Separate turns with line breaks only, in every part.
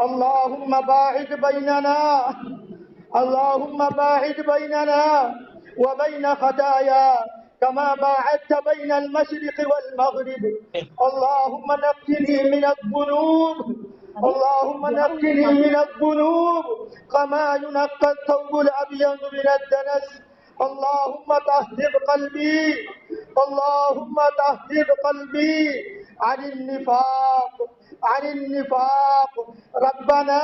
اللهم باعد بيننا اللهم باعد بيننا وبين خطايا كما باعدت بين المشرق والمغرب. اللهم نقني من الذنوب اللهم نقني من الذنوب كما ينقى الثوب الأبيض من الدنس. اللهم طهر قلبي اللهم طهر قلبي عن النفاق. ربنا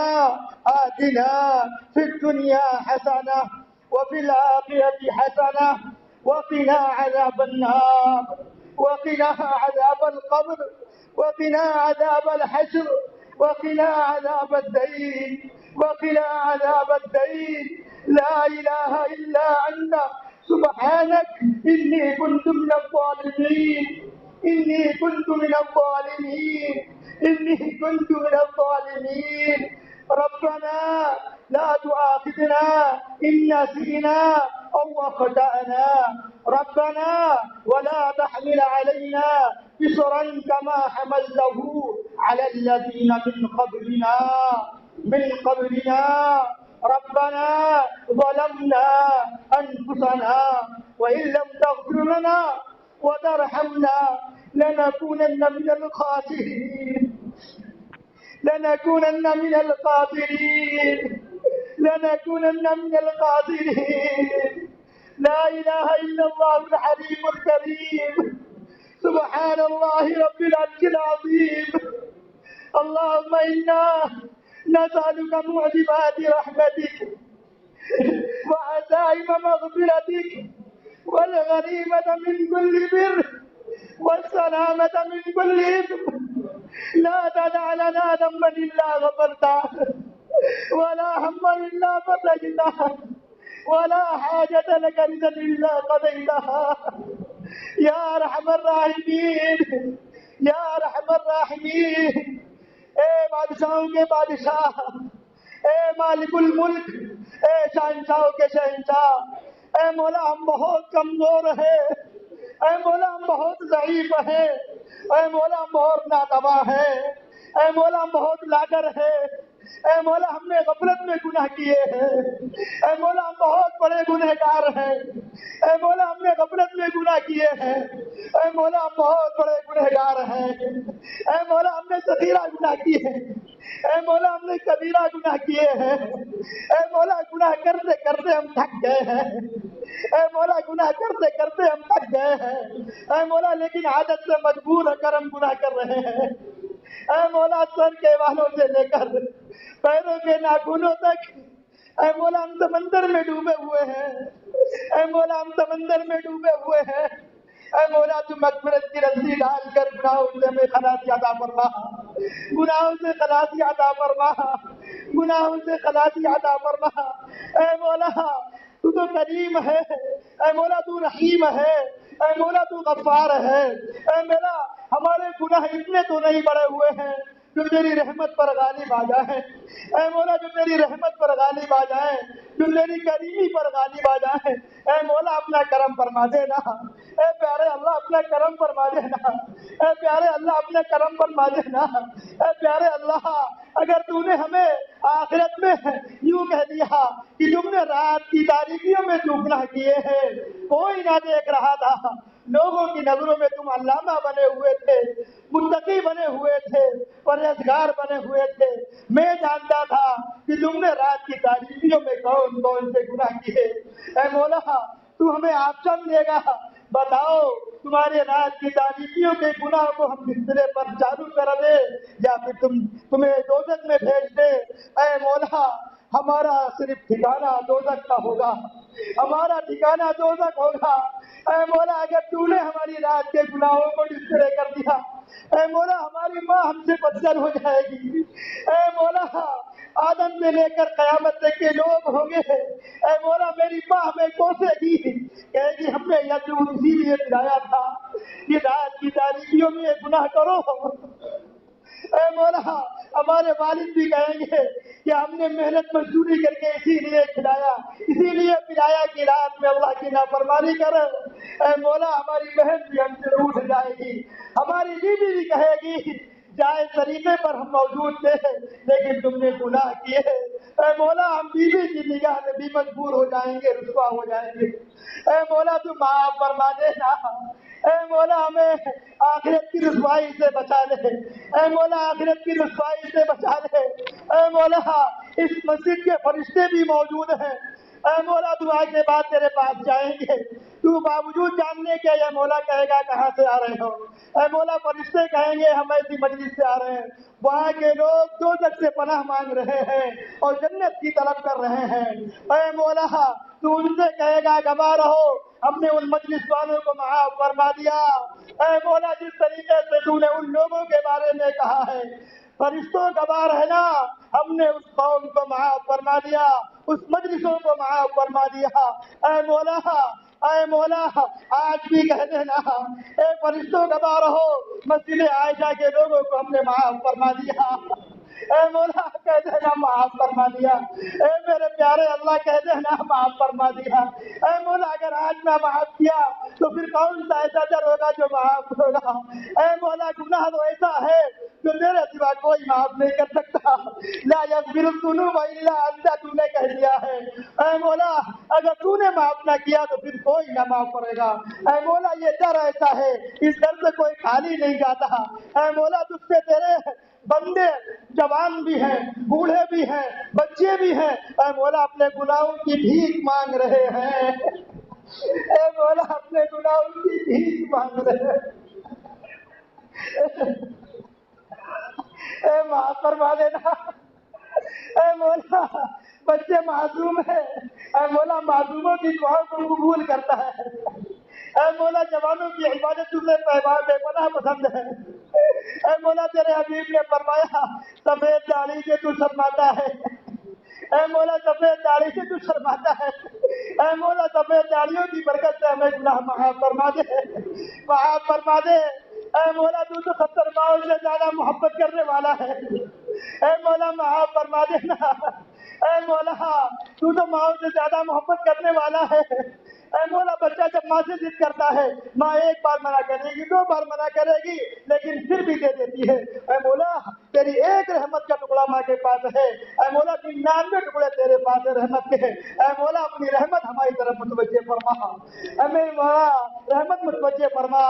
آتنا في الدنيا حسنة وفي الآخرة حسنة وقنا عذاب النار وقنا عذاب القبر وقنا عذاب الحشر وقنا عذاب الدين وقنا عذاب الدين. لا إله إلا أنت سبحانك إني كنت من الظالمين إني كنت من الظالمين إني كنت من الظالمين. ربنا لا تؤاخذنا إن نسينا أو أخطأنا ربنا ولا تحمل علينا إصرا كما حملته على الذين من قبلنا. ربنا ظلمنا أنفسنا وإن لم تغفر لنا وترحمنا لنكونن من الخاسرين لنكونن من الخاسرين. لا إله إلا الله الحليم الكريم. سبحان الله رب العرش العظيم. اللهم إنا نسألك معجبات رحمتك وعزائم مغفرتك والغنيمة من كل بر والسلامة من كل إثم. لا تدع لنا ذنبا إلا غفرته ولا هما إلا فرجته ولا حاجة لك رضا إلا قضيتها يا أرحم الراحمين يا أرحم الراحمين. اے بادشاہوں کے بادشاہ اے مالک الملک اے شہنشاہوں کے شہنشاہ. اے مولا ہم بہت کمزور ہیں اے مولا ہم بہت ضعیف ہیں اے مولا ہم بہت ناتواں ہیں اے مولا ہم بہت لاغر ہیں اے مولا ہم نے غفلت میں گناہ کیے ہیں اے مولا ہم بہت بڑے گنہگار ہیں اے مولا ہم نے غفلت میں گناہ کیے ہیں اے مولا ہم بہت بڑے گنہگار ہیں اے مولا ہم نے صغیرہ گناہ کیے ہیں اے مولا ہم نے کبیرہ گناہ کیے ہیں اے مولا گناہ کرتے کرتے ہم تھک گئے ہیں اے مولا گناہ کرتے کرتے ہم تھک گئے ہیں اے مولا لیکن عادت سے مجبور ہو کر ہم گناہ کر رہے ہیں. اے مولا سر کے بالوں سے لے کر پیروں کے ناخنوں تک اے مولا ہم سمندر میں ڈوبے ہوئے ہیں اے مولا ہم سمندر میں ڈوبے ہوئے ہیں. اے مولا تو مغفرت کی رسی ڈال کر گناہوں سے ہمیں خلاصی عطا فرما گناہوں سے خلاصی عطا فرما گناہوں سے خلاصی عطا فرما. اے مولا تو کریم ہے اے مولا تو رحیم ہے اے مولا تو غفار ہے. اے مولا ہمارے گناہ اتنے تو نہیں بڑے ہوئے ہیں جو تیری رحمت پر غالب آ جائیں. اے مولا جو تیری رحمت پر غالب آ جائیں جو تیری کریمی پر غالب آ جائیں. اے مولا اپنا کرم فرما دینا. اے پیارے اللہ اپنا کرم فرما دینا. اے پیارے اللہ اپنا کرم فرما دینا. اے پیارے اللہ اگر تو نے ہمیں آخرت میں یوں کہہ دیا کہ تم نے رات کی تاریکیوں میں جو گناہ کیے ہیں کوئی نہ دیکھ رہا تھا لوگوں کی نظروں میں تم علامہ بنے ہوئے تھے متقی بنے ہوئے تھے پرہیزگار بنے ہوئے تھے. میں جانتا تھا کہ تم نے رات کی تاریکیوں میں کون کون سے گناہ کیے. اے مولا تو ہمیں آپشن دے گا بتاؤ تمہارے رات کی تاریکیوں کے گناہ کو ہم بسترے پر چالو کر دے یا پھر تمہیں دوزخ میں بھیج دے. اے مولا ہمارا صرف ٹھکانہ دوزخ کا ہوگا ہمارا ٹھکانہ دوزخ ہوگا. اے مولا اگر تو نے ہماری رات کے گناہوں کو بسترے کر دیا اے مولا ہماری ماں ہم سے بدتر ہو جائے گی. اے مولا آدم سے لے کر قیامت تک کے لوگ ہوں گے. اے مولا میری ماں ہمیں کوسے گی کہے گی ہم نے یہ دودھ اسی لیے پلایا تھا کہ رات کی تاریکیوں میں یہ گناہ کرو. اے مولا ہمارے والد بھی کہیں گے کہ ہم نے محنت مزدوری کر کے اسی لیے کھلایا اسی لیے پلایا کہ رات میں اللہ کی نافرمانی کرے. اے مولا ہماری بہن بھی ہم سے روٹھ جائے گی ہماری بیوی بھی کہے گی جائز طریقے پر ہم موجود تھے لیکن تم نے گناہ کیے. اے مولا ہم بیوی کی نگاہ میں بھی مجبور ہو جائیں گے, رسوا ہو جائیں گے. اے مولا تو معاف فرما دینا. اے مولا ہمیں آخرت کی رسوائی سے بچا لے. اے مولا آخرت کی رسوائی سے بچا لے. اے مولا اس مسجد کے فرشتے بھی موجود ہیں. اے مولا دعا کے بعد تیرے پاس جائیں گے, تو باوجود جاننے کے یہ مولا کہے گا کہاں سے آ رہے ہو. اے مولا فرشتے کہیں گے ہم ایسی مجلس سے آ رہے ہیں. وہاں کے لوگ دوزخ سے پناہ مانگ رہے ہیں اور جنت کی طلب کر رہے ہیں. اے مولا تو ان سے کہے گا گواہ رہو ہم نے ان مجلس والوں کو معاف فرما دیا. اے مولا جس طریقے سے تو نے ان لوگوں کے بارے میں کہا ہے فرشتوں گواہ رہنا ہم نے اس قوم کو معاف فرما دیا, اس مجلسوں کو معاف فرما دیا. اے مولا آج بھی کہہ دینا اے فرشتوں گواہ رہو مسجد عائشہ کے لوگوں کو ہم نے معاف فرما دیا. اے مولا کہہ دینا معاف فرما دیا. اے میرے پیارے اللہ کہہ دینا معاف فرما دیا. اے مولا اگر آج نہ معاف کیا تو پھر کون سا ایسا در ہوگا جو معاف ہوگا. اے مولا گناہ تو ایسا ہے جو تیرے سوا کوئی معاف نہیں کر سکتا. لا یغفر الذنوب الا انت تو نے کہہ دیا ہے. اے مولا اگر تو نے معاف نہ کیا تو پھر کوئی نہ معاف کرے گا. اے مولا یہ در ایسا ہے اس در سے کوئی خالی نہیں جاتا. اے مولا تجھ سے تیرے بندے جوان بھی ہیں, بوڑھے بھی ہیں, بچے بھی ہیں. اے مولا اپنے گناہوں کی بھیک مانگ رہے ہیں. اے مولا اپنے گناہوں کی بھیک مانگ رہے ہیں. اے معاف فرما دینا. اے مولا بچے معصوم ہیں. اے مولا معصوموں کی دعاؤں کو قبول کرتا ہے. اے مولا جوانوں کی عبادت تجھے بے پناہ پسند ہے. اے مولا تیرے حبیب نے فرمایا سفید داڑھی سے تو شرماتا ہے. اے مولا سفید داڑھی سے تو شرماتا ہے. اے مولا سفید داڑھیوں کی برکت سے ہمیں گناہ معاف فرما دے, معاف فرما دے. اے مولا تو 70 ماؤں سے زیادہ محبت کرنے والا ہے. اے مولا معاف فرما دینا. اے مولا تو ماؤں سے زیادہ محبت کرنے والا ہے. اے مولا بچہ جب ماں سے ضد کرتا ہے ماں ایک بار منع کرے گی, 2 بار منع کرے گی لیکن پھر بھی دے دیتی ہے. اے مولا تیری ایک رحمت کا ٹکڑا ماں کے پاس ہے. اے مولا 99 ٹکڑے تیرے پاس ہے رحمت کے. اے مولا اپنی رحمت ہماری طرف متوجہ فرما. اے میرے مولا رحمت متوجہ فرما.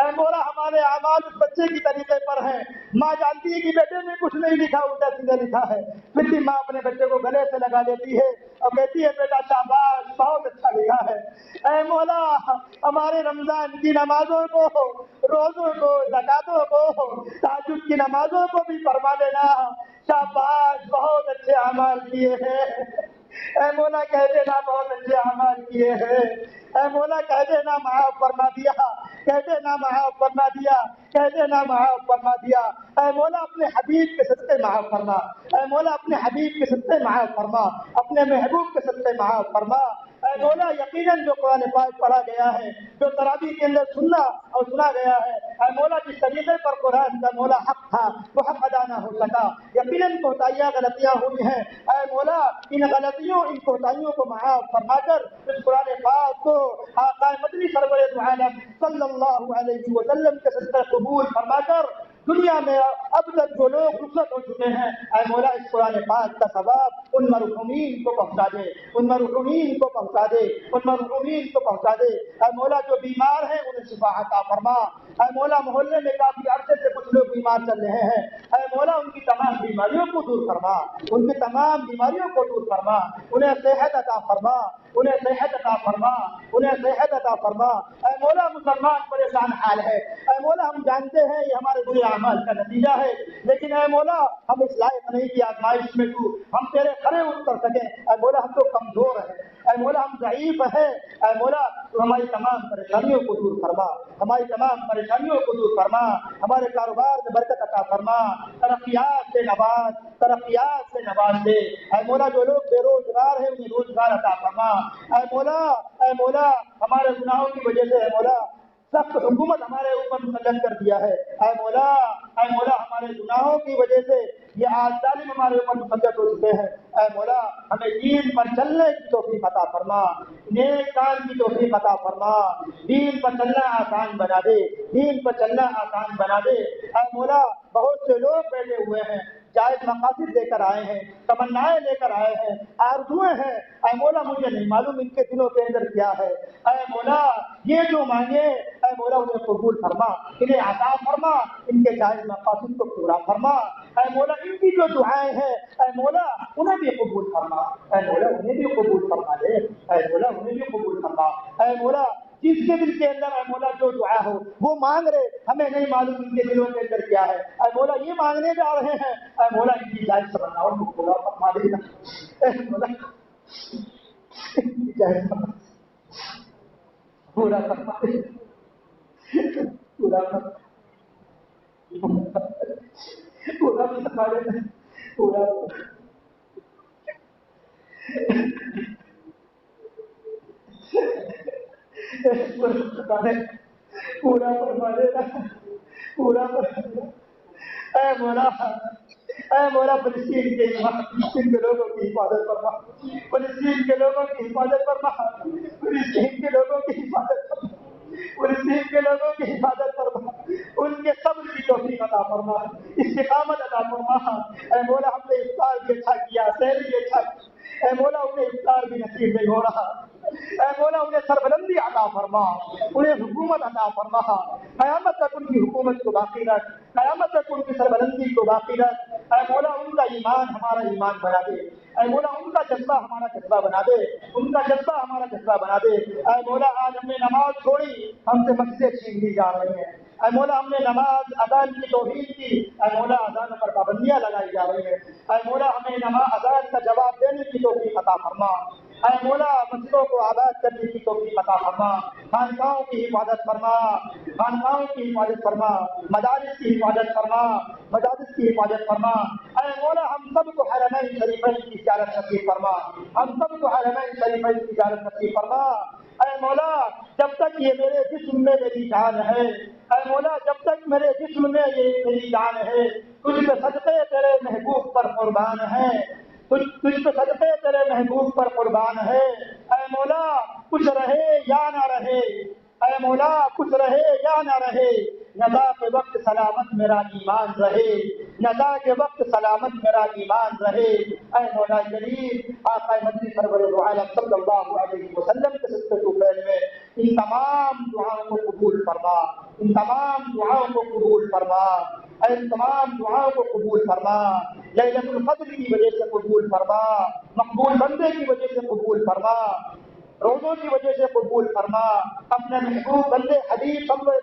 اے مولا ہمارے اعمال اس بچے کی طریقے پر ہیں. ماں جانتی ہے کہ بیٹے نے کچھ نہیں لکھا الٹا سیدھا لکھا ہے, پھر بھی ماں اپنے بچے کو گلے سے لگا لیتی ہے اور کہتی ہے بیٹا شاباش بہت اچھا لکھا ہے. اے مولا ہمارے رمضان کی نمازوں کو, روزوں کو, زکاتوں کو, تہجد کی نمازوں کو بھی فرما دینا شاباش بہت اچھے اعمال کیے ہیں. اے مولا کہہ دینا بہت اچھے اعمال کیے ہیں. اے مولا کہہ دینا معاف فرما دیا, کہہ دینا معاف فرما دیا, کہہ دینا معاف فرما دیا. اے مولا اپنے حبیب کے صدقے معاف فرما. اے مولا اپنے حبیب کے صدقے معاف فرما, اپنے محبوب کے صدقے معاف فرما. اے مولا یقیناً جو قرآن پاک پڑھا گیا ہے, جو تراویح کے اندر سننا اور سنا گیا ہے, اے مولا جس طریقے پر قرآن کا مولا حق تھا وہ حق ادا نہ ہو سکا. یقیناً کوتاہیاں غلطیاں ہوئی ہیں. اے مولا ان غلطیوں ان کوتاہیوں کو معاف فرما کر اس قرآن پاک کو آقا مدنی سرور دو عالم صلی اللہ علیہ وسلم کے صدقے قبول فرما کر دنیا میں اب تک جو لوگ رخصت ہو چکے ہیں اے مولا اس قرآن پاک کا ثواب ان مرحومین کو پہنچا دے, ان مرحومین کو پہنچا دے, ان مرحومین کو پہنچا دے. اے مولا جو بیمار ہیں انہیں شفا عطا فرما. اے مولا محلے میں کافی عرصے سے کچھ لوگ بیمار چل رہے ہیں, اے مولا ان کی تمام بیماریوں کو دور فرما, ان کی تمام بیماریوں کو دور فرما, انہیں صحت عطا فرما, انہیں صحت عطا فرما, انہیں صحت عطا فرما. اے مولا مسلمان پریشان حال ہے. اے مولا ہم جانتے ہیں یہ ہمارے برے اعمال کا نتیجہ ہے, لیکن اے مولا ہم اس لائق نہیں کہ آزمائش میں تو ہم تیرے کھڑے اتر سکیں. اے مولا ہم تو کمزور ہیں, اے مولا ہم ضعیف ہیں. اے مولا تو ہماری تمام پریشانیوں کو دور فرما, ہماری تمام پریشانیوں کو دور فرما, ہمارے کاروبار میں برکت عطا فرما, ترقیات سے نواز, ترقیات سے نواز دے. اے مولا جو لوگ بے روزگار ہیں انہیں روزگار عطا فرما. اے مولا, اے مولا ہمارے گناہوں کی وجہ سے اے مولا سخت حکومت ہمارے اوپر مسلط کر دیا ہے. اے مولا, اے مولا ہمارے گناہوں کی وجہ سے یہ ظالم ہمارے اوپر مسلط ہو چکے ہیں. اے مولا ہمیں دین پر چلنے کی توفیق عطا فرما، نیک کام کی توفیق عطا فرما، دین پر چلنا آسان بنا دے، دین پر چلنا آسان بنا دے۔ اے مولا بہت سے لوگ بیٹھے ہوئے ہیں، جائز مقاصد لے کر آئے ہیں، تمنائیں لے کر آئے ہیں، آرزویں ہیں، اے مولا مجھے نہیں معلوم ان کے دلوں کے اندر کیا ہے۔ اے مولا یہ جو مانگے اے مولا انہیں قبول فرما، انہیں عطا فرما، ان کے جائز مقاصد کو پورا فرما۔ اے مولا ان کی جو دعائیں ہیں اے مولا انہیں بھی قبول فرما، اے مولا انہیں بھی قبول فرما دے، اے مولا انہیں بھی قبول فرما۔ اے مولا جس کے دل کے اندر اے مولا جو دعا ہو وہ مانگ رہے، ہمیں نہیں معلوم ان کے دلوں کے اندر کیا ہے، اے مولا یہ مانگنے جا رہے ہیں، اے مولا ان کی جائز تمناؤں کو پورا فرما دینا، اے مولا ان کی جائز تمناؤں پورا فرما دینا، پورا فرما پورا فرما دینا، پورا پورا فرما دینا، پورا اے مولا، اے مولا فلسطین کے لوگوں کی حفاظت فرما، فلسطین کے لوگوں کی حفاظت فرما، فلسطین کے لوگوں کی حفاظت فرما، فلسطین کے لوگوں کی حفاظت فرما، ان کے صبر کی توفیق عطا فرما، استقامت عطا فرما۔ اے مولا ہم نے افطار بھی اچھا کیا، سحر بھی اچھا کیا، اے مولا انہیں افطار بھی نصیب نہیں ہو رہا، اے مولا انہیں سربلندی عطا فرما، انہیں حکومت عطا فرما، قیامت تک ان کی حکومت کو باقی رکھ، قیامت تک ان کی سربلندی کو باقی رکھ۔ اے مولا ان کا ایمان ہمارا ایمان بنا دے، اے مولا ان کا جذبہ ہمارا جذبہ بنا دے، ان کا جذبہ ہمارا جذبہ بنا دے۔ اے مولا آج ہم نے نماز چھوڑی، ہم سے مسجد چھین لی جا رہی ہیں، اے مولا ہم نے نماز اذان کی توہین کی، اے مولا اذان پر پابندیاں لگائی جا رہی ہیں، اے مولا ہمیں نماز اذان کا جواب دینے کی توفیق عطا فرما، اے مولا مسجدوں کو آباد کرنے کی توفیق عطا فرما، خانقاہوں کی حفاظت فرما، خانقاہوں کی حفاظت فرما، مدارس کی حفاظت فرما، مدارس کی حفاظت فرما۔ اے مولا ہم سب کو حرمین شریفین کی زیارت نصیب فرما، ہم سب کو حرمین شریفین کی زیارت نصیب فرما۔ اے مولا جب تک یہ میرے جسم میں میری جان ہے، اے مولا جب تک میرے جسم میں یہ میری جان ہے، تجھ پہ صدقے تیرے محبوب پر قربان ہے، تجھ پہ صدقے تیرے محبوب پر قربان ہے۔ اے مولا کچھ رہے یا نہ رہے، اے مولا کچھ رہے یا نہ رہے، نزا کے وقت سلامت میرا ایمان رہے، نزا کے وقت سلامت میرا ایمان رہے۔ اے مولا کریم آقا مدنی سرور دو عالم صلی اللہ علیہ وسلم کے صدقے تو فعل میں ان تمام دعاؤں کو قبول فرما، ان تمام دعاؤں کو قبول فرما، اے ان تمام دعاؤں کو قبول فرما، لیلۃ القدر کی وجہ سے قبول فرما، مقبول بندے کی وجہ سے قبول فرما، روزوں کی وجہ سے قبول فرما، اپنے محبوب بندے حبیب صلی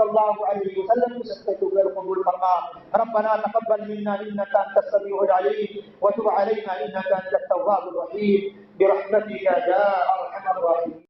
اللہ علیہ وسلم کی صدقے تو قبول فرما۔ ربنا تقبل منا انك انت السميع العليم وتب علينا انك انت التواب الرحيم برحمتك يا ارحم الراحمين۔